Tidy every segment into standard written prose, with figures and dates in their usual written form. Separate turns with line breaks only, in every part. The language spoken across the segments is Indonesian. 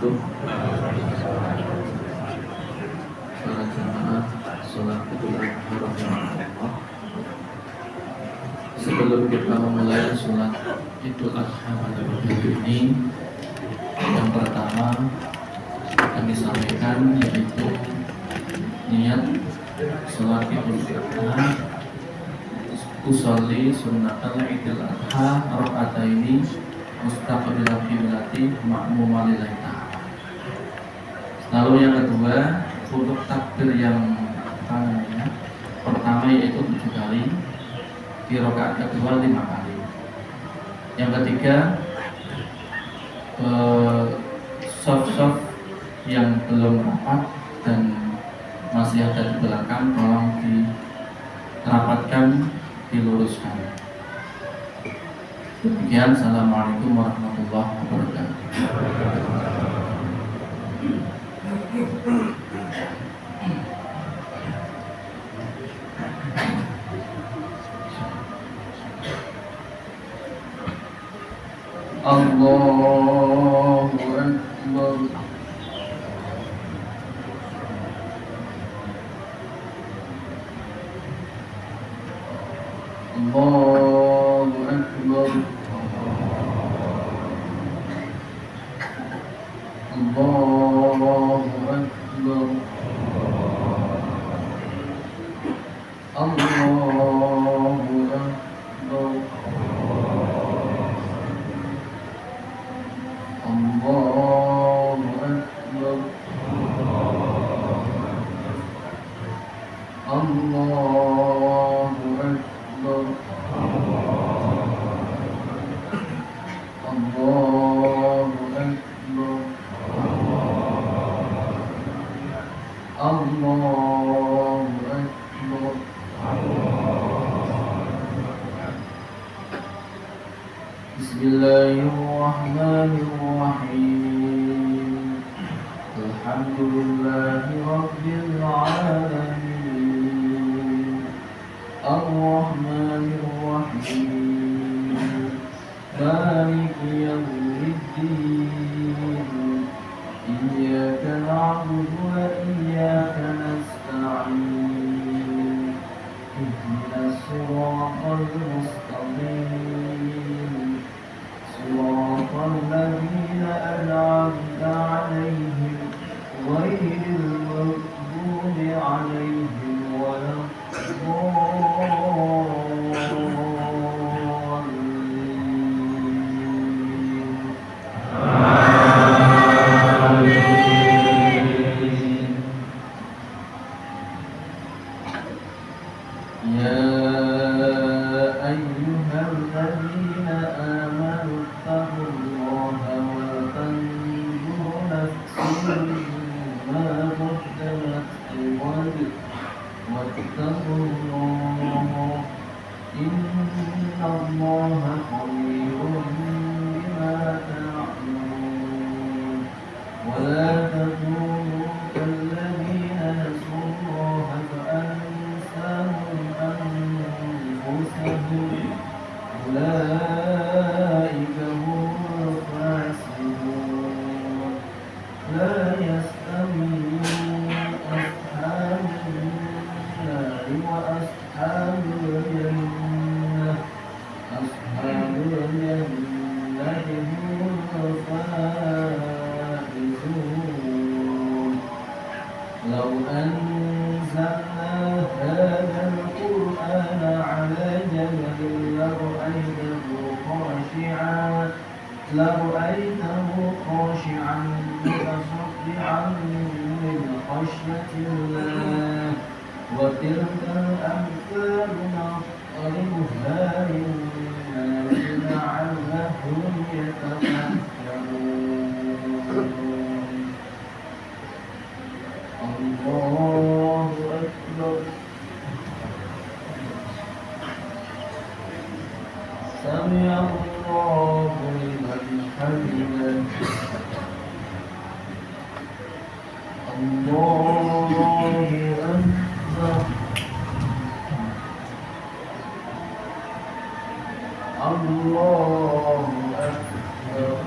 wabarakatuh. Para jamaah sholat Idul Adha rahimahullah. Sebelum kita memulai sholat Idul Adha pada pagi ini, yang pertama kami sampaikan yaitu niat sholat Idul Adha usolli sunnatal Idul Adha rakaataini mustaqbilal qiblati ma'muman lillahi ta'ala. Lalu yang kedua, untuk takbir yang pertama yaitu 7 kali, di rakaat kedua 5 kali. Yang ketiga, soft yang belum rapat dan masih ada di belakang tolong dirapatkan, diluruskan. Demikian, assalamualaikum warahmatullahi wabarakatuh. Allahu Akbar. Allahu Akbar. Allahu Akbar. Allahu Akbar. Allahu Akbar. Allahu Akbar. Allahu Akbar. Allahu Akbar. Bismillahirrahmanirrahim. Alhamdulillahi rabbil alamin. Ar-Rahmanir-Rahim. Maliki yawmiddin. Iyyaka na'budu wa iyyaka nasta'in. Ihdinas siratal mustaqim. Siratal ladzina an'amta 'alaihim ghairil maghdubi 'alaihim لرأيته خاشعا متصدعا من خشية الله وتلك الأمثال نضربها للناس لعلهم يتفكرون. الله أكبر. سمع الله لمن حمده. الله أكبر. الله أكبر.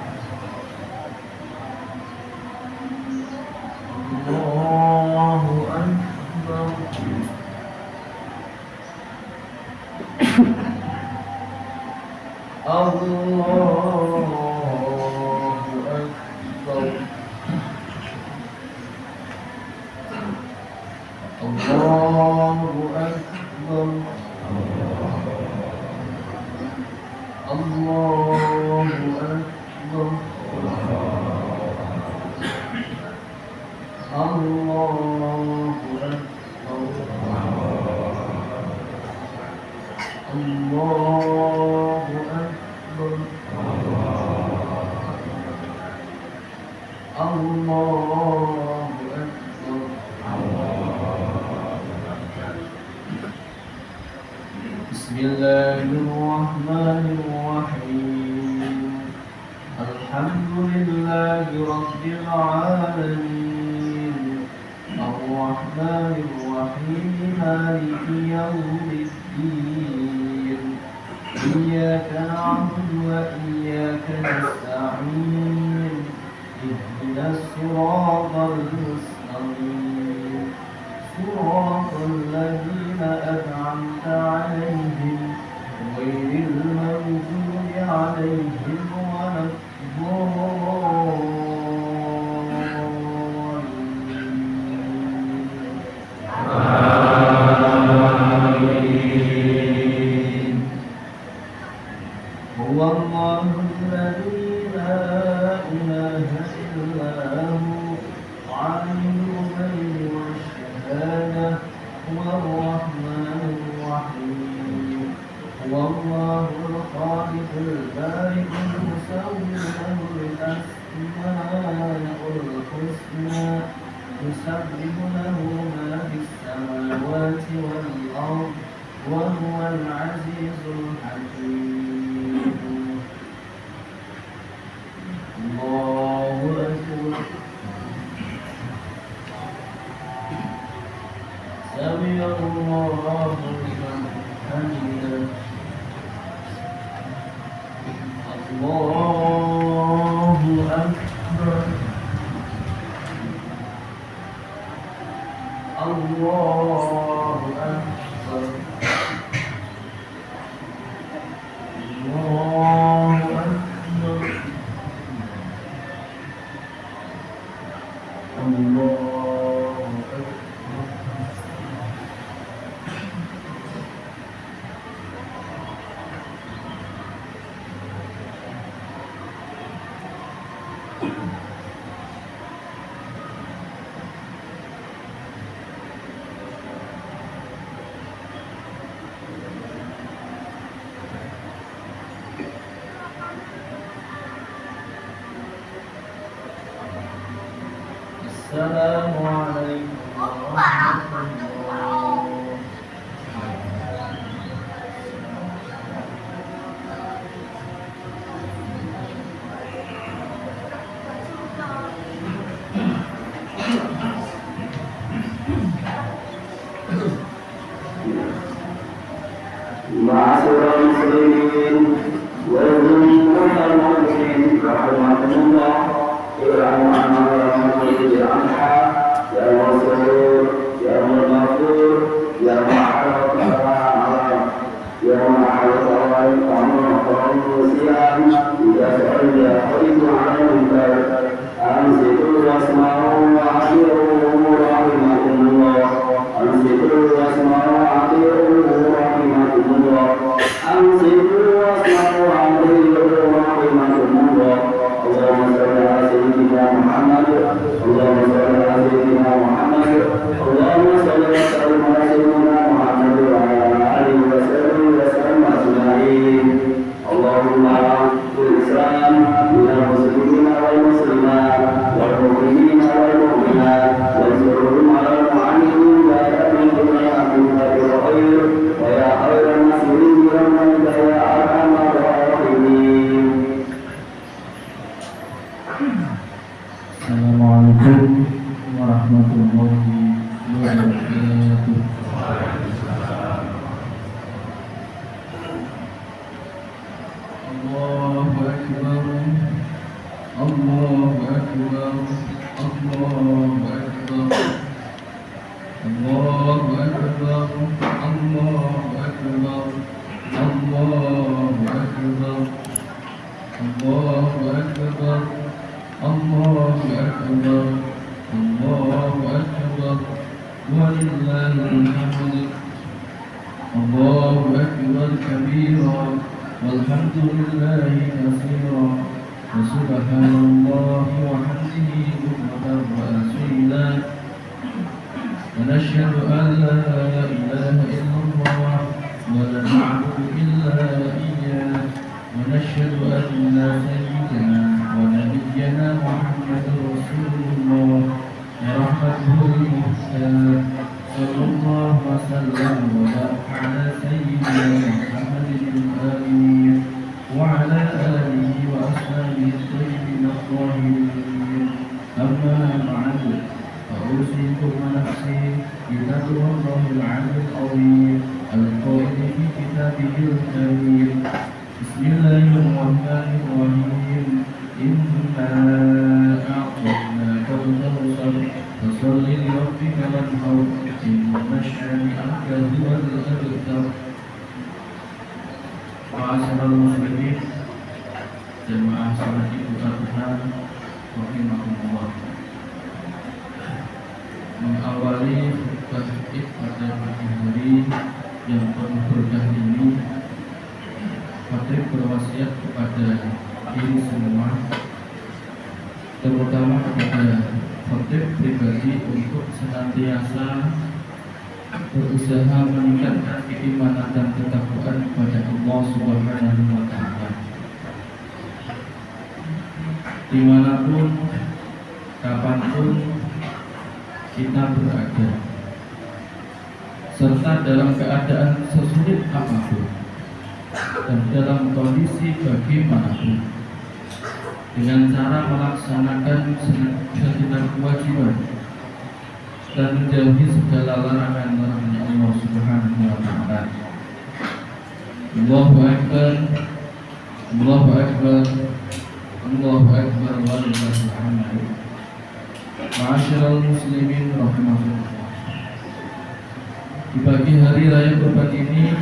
أكبر الله أكبر ولله الحمد الله أكبر كبيرا والحمد لله كثيرا وسبحان الله وحمده بكرة وأصيلا ونشهد أن لا إله إلا الله ولا نعبد إلا إياه ونشهد أن سيدنا ونبينا محمد رسول الله ورحمته المختار صلى الله وسلم وبارك على سيدنا محمد الأمين وعلى آله وأصحابه الطيبين الطاهرين أما بعد فأوصيكم ونفسي بتقوى الله العلي العظيم القائل في كتابه الكريم بسم الله الرحمن الرحيم إنا أعطيناك الكوثر فصل لربك وانحر إن شانئك هو الأبتر. Ma'asyiral muslimin, jemaah salat Idul Adha rahimakumullah. Mengawali khutbah Id pada pagi hari yang penuh berkah ini, Khatib berwasiat kepada diri semua, terutama kepada Khatib pribadi untuk senantiasa berusaha meningkatkan keimanan dan ketakwaan kepada Allah Subhanahu wa Ta'ala. Dimanapun, kapanpun kita berada, serta dalam keadaan sesulit apapun dan dalam kondisi bagaimanapun, dengan cara melaksanakan segenap kewajiban dan menjauhi segala larangan-larangannya Allah Subhanahu wa Ta'ala. Allahu Akbar, Allahu Akbar, Allahu Akbar walillahil hamd. Ma'asyiral muslimin rahimakumullah. Di pagi hari raya Kurban ini,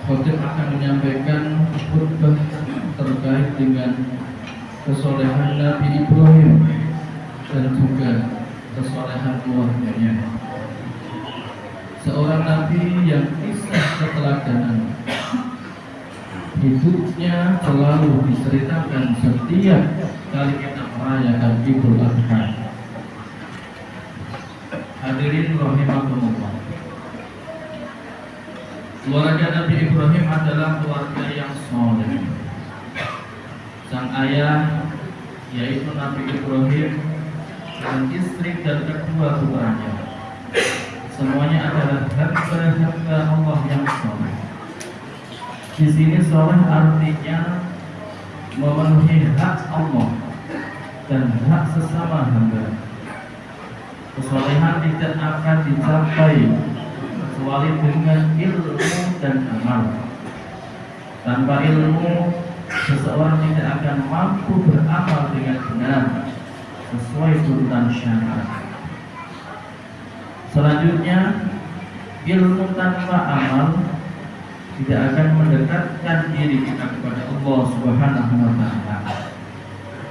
Khatib akan menyampaikan khutbah terkait dengan kesolehan Nabi Ibrahim dan juga kesolehan keluarganya. Seorang Nabi yang kisah keteladanan hidupnya selalu diceritakan setiap kali kita merayakan Idul Adha. Hadirin rahimakumullah. Keluarga Nabi Ibrahim adalah keluarga yang soleh. Sang ayah yaitu Nabi Ibrahim dan istri dan kedua putranya, semuanya adalah hamba-hamba Allah yang soleh. Di sini soleh artinya memenuhi hak Allah dan hak sesama hamba. Kesolehan tidak akan dicapai kecuali dengan ilmu dan amal. Tanpa ilmu, seseorang tidak akan mampu beramal dengan benar sesuai tuntunan syariat. Selanjutnya, ilmu tanpa amal tidak akan mendekatkan diri kita kepada Allah Subhanahu wa Ta'ala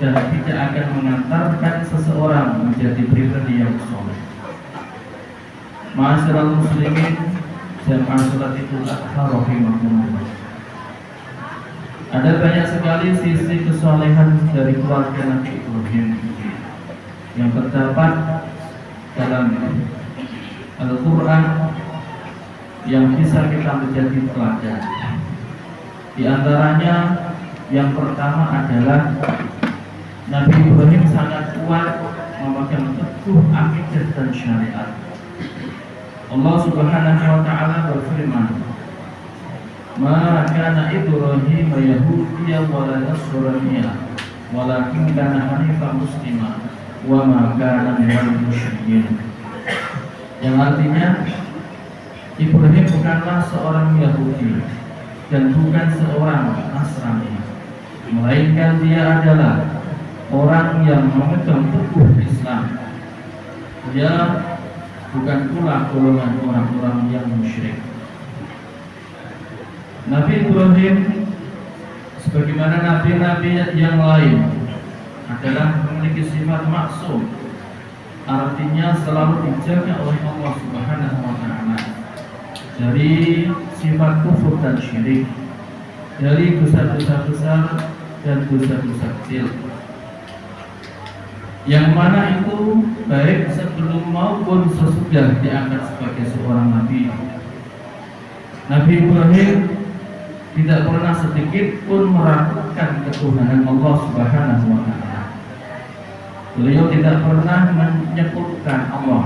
dan tidak akan mengantarkan seseorang menjadi pribadi yang soleh. Ma'asyiral muslimin, jamaah salat Idul Adha rahimakumullah. Ada banyak sekali sisi kesolehan dari keluarga Nabi Ibrahim yang terdapat dalam Al-Quran yang bisa kita menjadi teladan. Di antaranya yang pertama adalah Nabi Ibrahim sangat kuat memegang teguh akidah dan syariat. Allah Subhanahu wa Ta'ala berfirman, "Ma kana Ibrahim Yahudiyyan wa la Nasraniyyan, walakin kana hanifan musliman wa ma kana minal musyrikin." Yang artinya, Ibrahim bukanlah seorang Yahudi dan bukan seorang Nasrani, melainkan dia adalah orang yang memegang teguh Islam. Dia bukan pula golongan orang-orang yang musyrik. Nabi Ibrahim sebagaimana nabi-nabi yang lain adalah memiliki sifat maksum, artinya selalu dijaga oleh Allah Subhanahu wa Ta'ala dari sifat kufur dan syirik, dari dosa-dosa besar dan dosa-dosa kecil, yang mana itu baik sebelum maupun sesudah diangkat sebagai seorang nabi. Nabi Ibrahim tidak pernah sedikit pun meragukan ketuhanan Allah Subhanahu wa Ta'ala. Beliau tidak pernah menyekutukan Allah,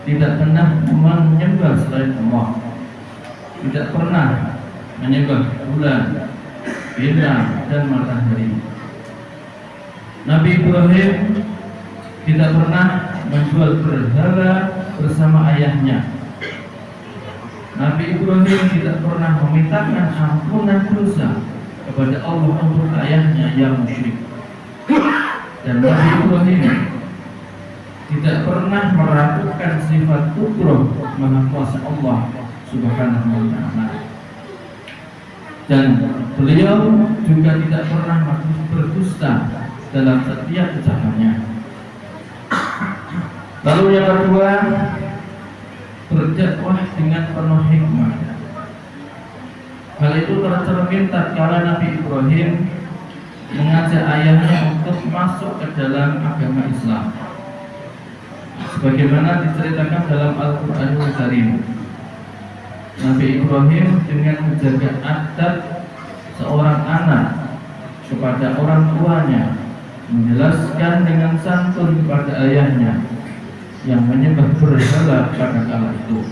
tidak pernah menyembah selain Allah, tidak pernah menyembah bulan, bintang, dan matahari. Nabi Ibrahim tidak pernah menjual berhala bersama ayahnya. Nabi Ibrahim tidak pernah memintakan ampunan dosa kepada Allah untuk ayahnya yang musyrik. Dan Nabi Ibrahim tidak pernah meragukan sifat qudrah Maha Kuasa Allah Subhanahu wa Ta'ala. Dan beliau juga tidak pernah berdusta dalam setiap ucapannya. Lalu yang kedua, berdakwah dengan penuh hikmah. Hal itu tercermin tatkala Nabi Ibrahim mengajak ayahnya untuk masuk ke dalam agama Islam, sebagaimana diceritakan dalam Al-Qur'anul Karim. Nabi Ibrahim dengan menjaga adab seorang anak kepada orang tuanya, menjelaskan dengan santun kepada ayahnya yang menyembah berhala pada kala itu,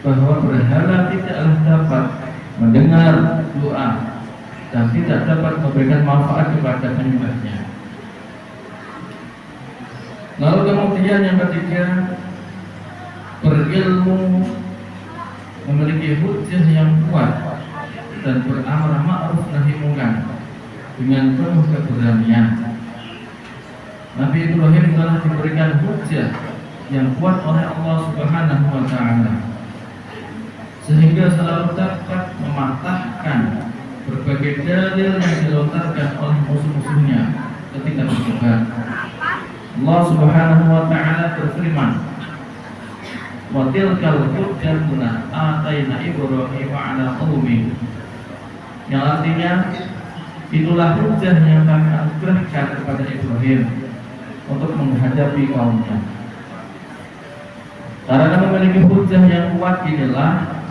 bahwa berhala tidaklah dapat mendengar doa dan tidak dapat memberikan manfaat kepada penyembahnya. Lalu kemudian yang ketiga, berilmu, memiliki hujjah yang kuat, dan beramar ma'ruf nahi munkar dengan penuh keberanian. Nabi Ibrahim telah diberikan hujjah yang kuat oleh Allah Subhanahu wa Ta'ala, sehingga selalu dapat mematahkan berbagai dalil yang dilontarkan oleh musuh-musuhnya ketika berdebat. Allah Subhanahu wa Ta'ala berfirman, "Wa tilkal hujjatuna ataina Ibrahim 'ala qaumi," yang artinya itulah hujjah yang kami anugerahkan kepada Ibrahim untuk menghadapi kaumnya. Karena memiliki hujjah yang kuat inilah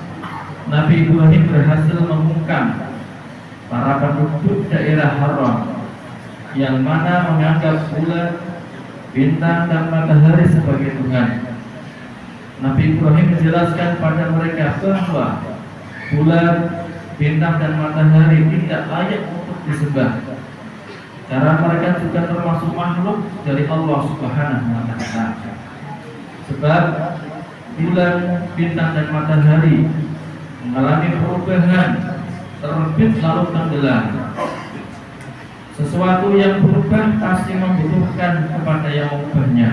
Nabi Ibrahim berhasil mengungkam para penduduk daerah Haram yang mana menganggap bulan, bintang, dan matahari sebagai Tuhan. Nabi Ibrahim menjelaskan pada mereka bahwa bulan, bintang, dan matahari tidak layak untuk disembah, karena mereka juga termasuk makhluk dari Allah Subhanahu wa Ta'ala. Sebab bulan, bintang, dan matahari mengalami perubahan, terbit lalu tenggelam. Sesuatu yang berubah pasti membutuhkan kepada yang mengubahnya.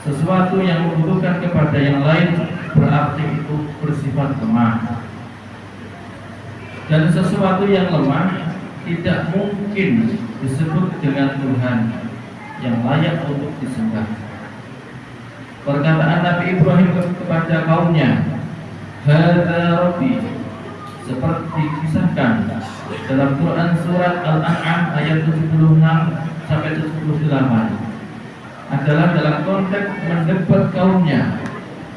Sesuatu yang membutuhkan kepada yang lain berarti itu bersifat lemah. Dan sesuatu yang lemah tidak mungkin disebut dengan Tuhan yang layak untuk disembah. Perkataan Nabi Ibrahim kepada kaumnya, "Hadza Rabbi," seperti disahkan dalam Quran surat Al-An'am ayat 76 sampai 78, adalah dalam konteks mendebat kaumnya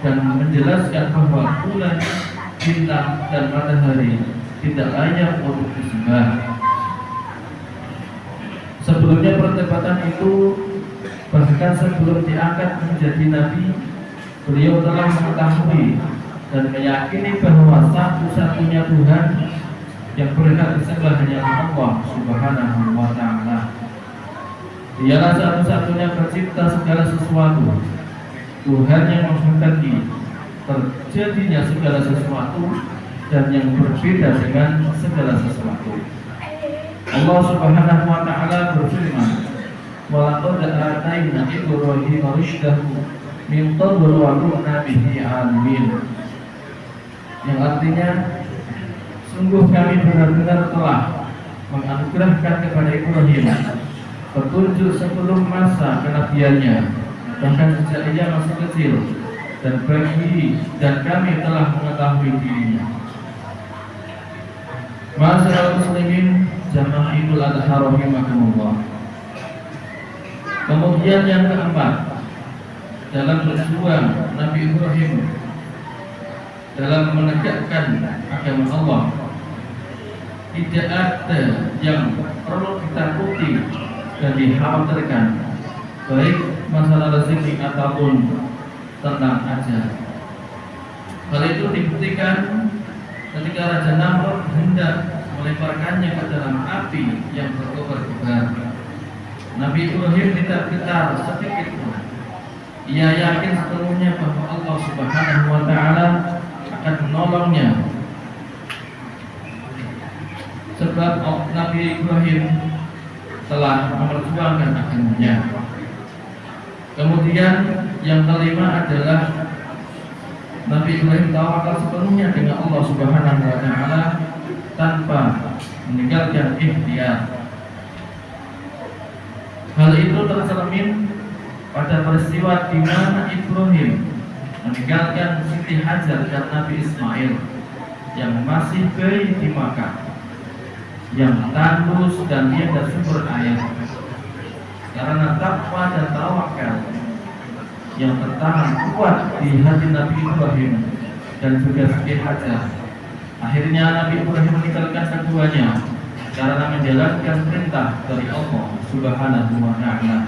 dan menjelaskan bahwa bulan, bintang, dan matahari tidak layak untuk disembah. Sebelumnya perdebatan itu, bahkan sebelum diangkat menjadi nabi, beliau telah mengetahui dan meyakini bahwa satu-satunya Tuhan yang berhak disembah hanyalah Allah Subhanahu wa Ta'ala. Dialah satu-satunya pencipta segala sesuatu, Tuhan yang menghendaki terjadinya segala sesuatu dan yang berbeda dengan segala sesuatu. Allah Subhanahu wa Ta'ala berfirman, "Wa laqad atayna Ibrahim rusydahu min qablu wa kunna bihi 'alimin." Yang artinya, sungguh kami benar-benar telah menganugerahkan kepada Ibrahim petunjuk sebelum masa kenabiannya, bahkan sejak ia masih kecil, dan kami telah mengetahui dirinya. Ma'asyiral muslimin, jamaah Idul Adha rahimakumullah. Kemudian yang keempat, dalam berjuang Nabi Ibrahim dalam menegakkan agama Allah, tidak ada yang perlu ditakuti dan dikhawatirkan, baik masalah rezeki ataupun tentang ajal. Hal itu dibuktikan ketika Raja Namrud hendak melemparkannya ke dalam api yang berkobar-kobar. Nabi Ibrahim tidak gentar sedikit pun. Ia yakin sepenuhnya bahwa Allah Subhanahu wa Ta'ala akan menolongnya, sebab Nabi Ibrahim telah memperjuangkan agamanya. Kemudian yang kelima adalah Nabi Ibrahim tawakal sepenuhnya dengan Allah Subhanahu wa Ta'ala tanpa meninggalkan ikhtiar. Hal itu tercermin pada peristiwa di mana Ibrahim meninggalkan Siti Hajar dan Nabi Ismail yang masih bayi di Makkah, yang tandus dan tiada sumber air, karena takwa dan tawakal yang tertanam kuat di hati Nabi Ibrahim dan juga Siti Hajar. Akhirnya Nabi Ibrahim meninggalkan keduanya karena menjalankan perintah dari Allah Subhanahu wa Ta'ala,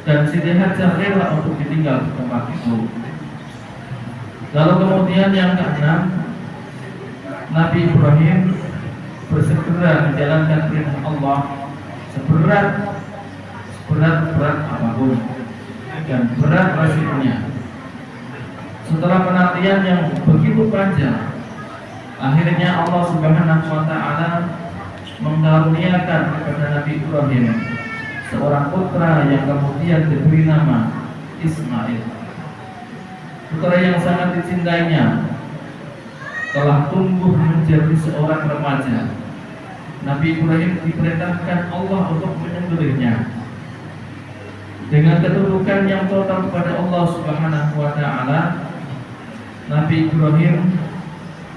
dan Siti Hajar rela untuk ditinggal di tempat itu. Lalu kemudian yang keenam, Nabi Ibrahim bersegera menjalankan perintah Allah seberat apapun dan berat resikonya. Setelah penantian yang begitu panjang, akhirnya Allah Subhanahu wa Ta'ala mengaruniakan kepada Nabi Ibrahim seorang putra yang kemudian diberi nama Ismail. Putra yang sangat dicintainya telah tumbuh menjadi seorang remaja. Nabi Ibrahim diperintahkan Allah untuk menyembelihnya. Dengan ketundukan yang total kepada Allah Subhanahu wa Ta'ala, Nabi Ibrahim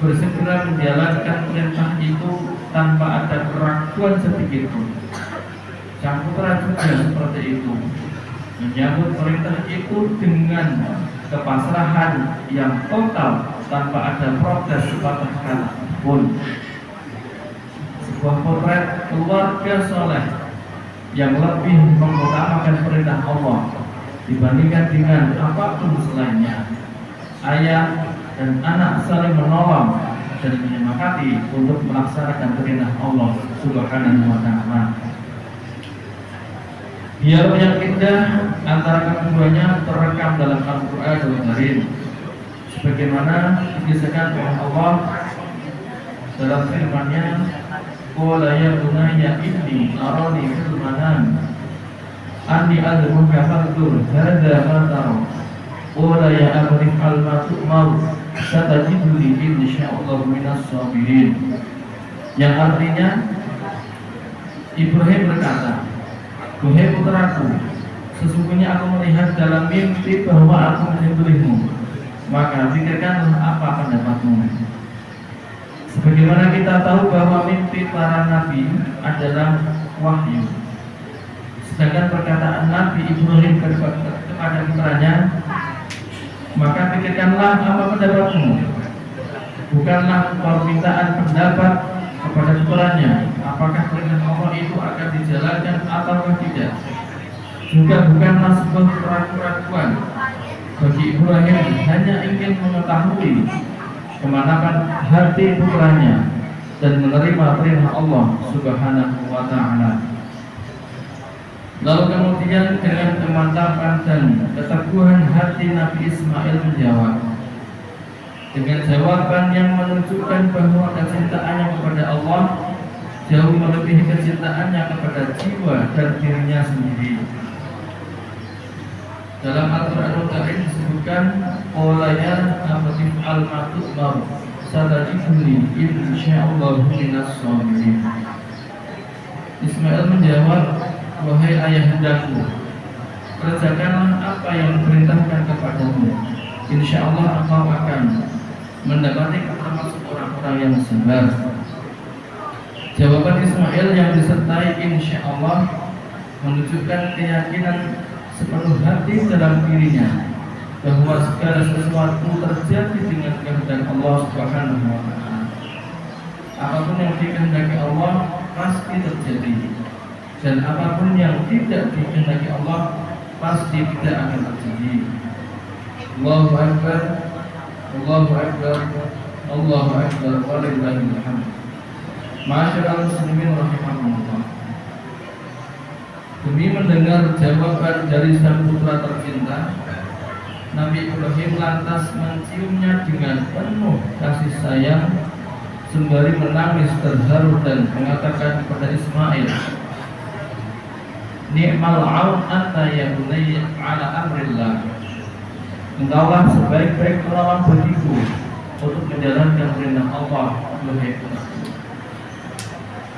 bersegera menjalankan perintah itu tanpa ada keraguan sedikit pun. Sang putra juga seperti itu, menyambut perintah itu dengan kepasrahan yang total tanpa ada protes sepatah kata pun. Sebuah potret keluarga soleh yang lebih mengutamakan perintah Allah dibandingkan dengan apapun selainnya. Ayah dan anak saling menolong dan menyemangati untuk melaksanakan perintah Allah Subhanahu wa Ta'ala. Dialog yang indah antara keduanya terekam dalam Al-Quran Al-Karim, sebagaimana dikisahkan oleh Allah dalam firman-Nya, "Qala ya bunayya inni arani fil manam anni ad'uka fanzur hadza ma tara qala ya abri al ma tu'mar satajiduni insyaallah minas sabirin." Yang artinya, Ibrahim berkata, "Wahai putraku, sesungguhnya aku melihat dalam mimpi bahwa aku menyembelihmu, maka pikirkanlah apa pendapatmu." Sebagaimana kita tahu bahwa mimpi para nabi adalah wahyu, sedangkan perkataan Nabi Ibrahim kepada putranya, "Maka pikirkanlah apa pendapatmu," bukanlah permintaan pendapat kepada putranya apakah perintah Allah itu akan dijalankan atau tidak. Juga bukanlah sebuah keraguan bagi Ibrahim, hanya ingin mengetahui kemanakan hati putranya dan menerima perintah Allah Subhanahu wa Ta'ala. Lalu kemudian dengan kemantapan dan keteguhan hati, Nabi Ismail menjawab dengan jawaban yang menunjukkan bahwa kecintaannya kepada Allah jauh melebihi kecintaannya kepada jiwa dan dirinya sendiri. Dalam Al-Quran Al-Karim disebutkan, "Qala ya abati al-ma'tu mar satajiduni insyaallah minas sabirin." Ismail menjawab, ayahandaku, kerjakanlah apa yang diperintahkan kepadamu. Insya Allah engkau akan mendapati termasuk orang-orang yang sabar. Jawaban Ismail yang disertai insya Allah menunjukkan keyakinan sepenuh hati dalam dirinya bahwa segala sesuatu terjadi dengan kehendak Allah Subhanahu wa Ta'ala. Apapun yang dikehendaki Allah pasti terjadi, dan apapun yang tidak dikehendaki Allah pasti tidak akan terjadi. Allahu Akbar, Allahu Akbar, Allahu Akbar, walillahil hamd. Ma'asyiral muslimin rahimakumullah. Demi mendengar jawaban dari sang putra tercinta, Nabi Ibrahim lantas menciumnya dengan penuh kasih sayang sembari menangis terharu dan mengatakan kepada Ismail, "Ni'mal 'aun anta ya bunayya 'ala amrillah." Engkaulah sebaik-baik pelawan bagiku untuk menjalankan perintah Allah, wahai putraku.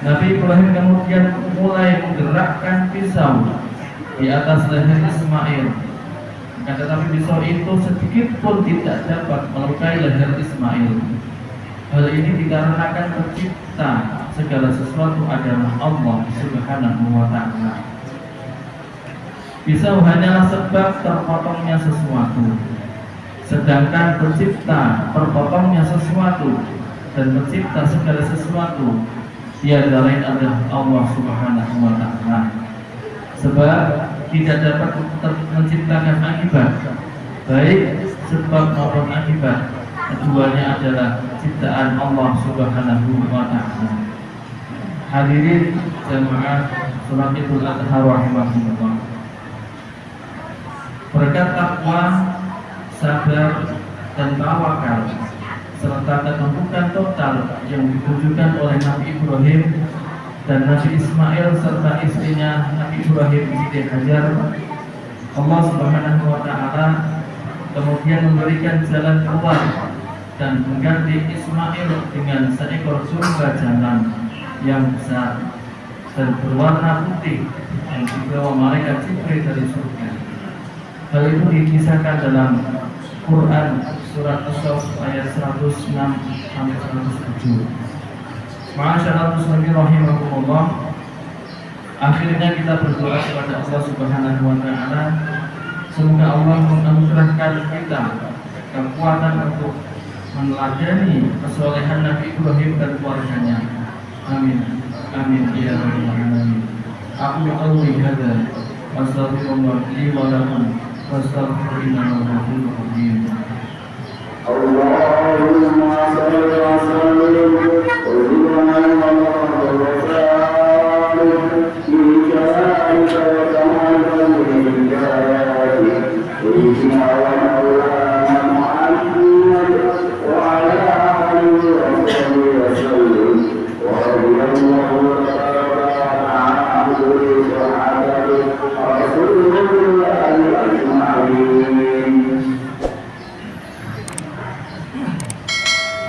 Nabi Ibrahim kemudian mulai menggerakkan pisau di atas leher Ismail. Tetapi pisau itu sedikit pun tidak dapat melukai leher Ismail. Hal ini dikarenakan pencipta segala sesuatu adalah Allah Subhanahu wa Ta'ala. Pisau hanyalah sebab terpotongnya sesuatu, sedangkan pencipta terpotongnya sesuatu dan pencipta segala sesuatu tiada lain adalah Allah Subhanahu wa Ta'ala. Sebab tidak dapat menciptakan akibat, baik sebab maupun akibat, keduanya adalah ciptaan Allah Subhanahu wa Ta'ala. Hadirin jamaah salat Idul Adha rahimahumullah. Berkat takwa, sabar, dan tawakal serta ketundukan total yang ditunjukkan oleh Nabi Ibrahim dan Nabi Ismail serta istrinya Nabi Ibrahim Siti Hajar, Allah Subhanahu wa Ta'ala kemudian memberikan jalan keluar dan mengganti Ismail dengan seekor surga jantan yang besar dan berwarna putih yang dibawa malaikat Jibril dari surga. Hal itu dikisahkan dalam Quran surat As-Saff ayat 106 sampai 107. Ma'asyiral muslimin rahimakumullah. Akhirnya kita berdoa kepada Allah Subhanahu wa Ta'ala, semoga Allah menganugerahkan kita kekuatan untuk meneladani kesolehan Nabi Ibrahim dan keluarganya. Amin. Amin ya rabbal alamin. Aku qauli hadza wa astaghfirullah li wa lakum wastaghfiru innahu ghafurur rahim. Allahumma shalli wa sallim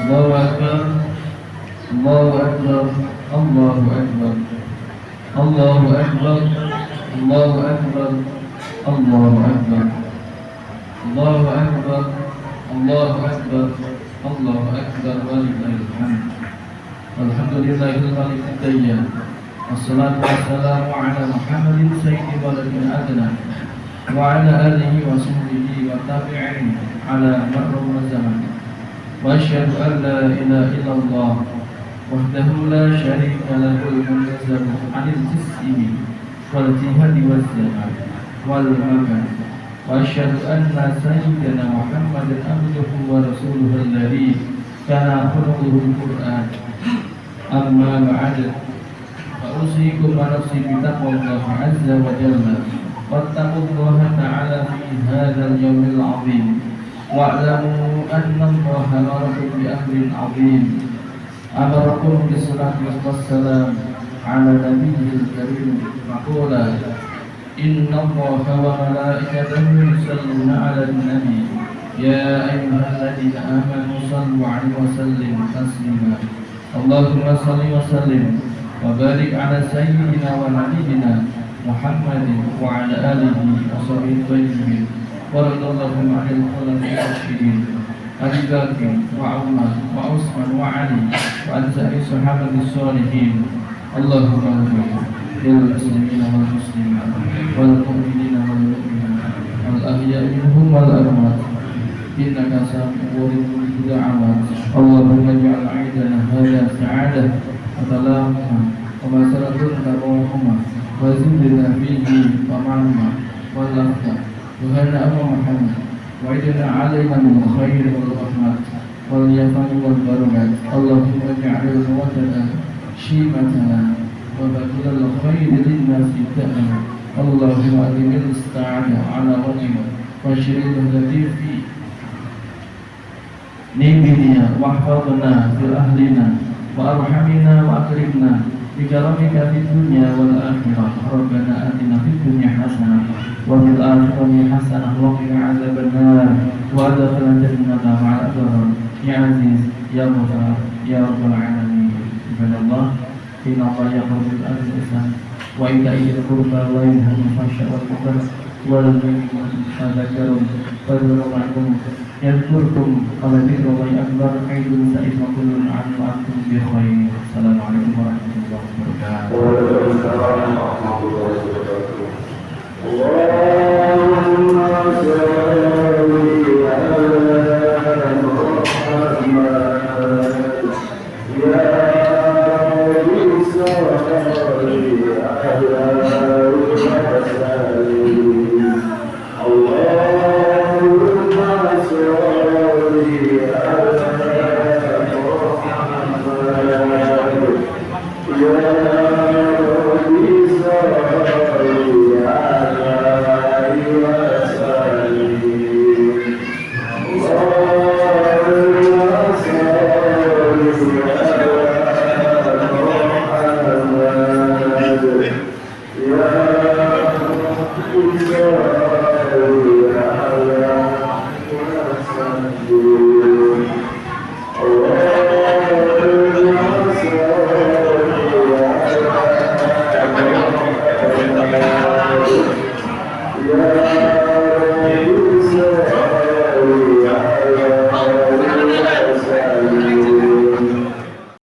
Allahu Akbar, Allahu Akbar, Allahu Akbar, Allahu Akbar, Allahu Akbar, Allahu Akbar, Allahu Akbar, Allahu Akbar, Allahu Akbar, walillahil hamd. Alhamdulillahil khaliqid dayyan. Wassalatu wassalamu ala Muhammadin sayyidi waladil adna wa ala alihi wa sahbihi wa tabi'in ala marra zaman. وأشهد أن لا إله إلا الله وحده لا شريك له المنزه عن الجسم والجهاد والزمان والمكان وأشهد أن سيدنا محمدا عبده ورسوله الذي كان خلقه القرآن. أما بعد فأوصيكم ونفسي بتقوى الله عز وجل واتقوا الله تعالى في هذا اليوم العظيم واعلموا أن الله أمركم بأمر عظيم أمركم بالصلاة والسلام على نبيه الكريم فقولا إن الله وملائكته يصلون على النبي يا أيها الذين آمنوا صلوا عليه وسلموا تسليما. اللهم صل وسلم وبارك على سيدنا ونبينا محمد وعلى آله وصحبه الطيبين ورضي اللهم عن الخلفاء الراشدين أبي بكر وعمر وعثمان وعلي وعن سائر الصحابة الصالحين. اللهم اغفر للمسلمين والمسلمات والمؤمنين والمؤمنات الأحياء منهم والأموات إنك سميع مجيب الدعوات. اللهم اجعل عيدنا هذا سعادة وسلامة ومسرة ورحمة وزدنا فيه طمعنا واللذة وهنا أبو محمد وعدنا علينا من الخير والرحمة واليقين والبركات. اللهم اجعل قوتنا شيمتنا وبدل الخير للناس دائما. اللهم أدم السعادة على وجهنا وشريط التي في نبينا واحفظنا في أهلنا وأرحمنا وأكرمنا بكرمك في الدنيا والآخرة. ربنا آتنا في الدنيا حسنة وفي الآخرة حسنة وقنا عذاب النار وأدخلنا الجنة مع الأبرار يا عزيز يا غفار يا رب العالمين. عباد الله إن الله يأمر بالعدل والإحسان وإيتاء ذي القربى وينهى عن الفحشاء والمنكر والبغي والتذكرون فاذكروا عنكم يذكركم ولذكر الله أكبر. عيد سعيد وكل عام وأنتم بخير. السلام عليكم ورحمة الله وبركاته.
اللهم صل على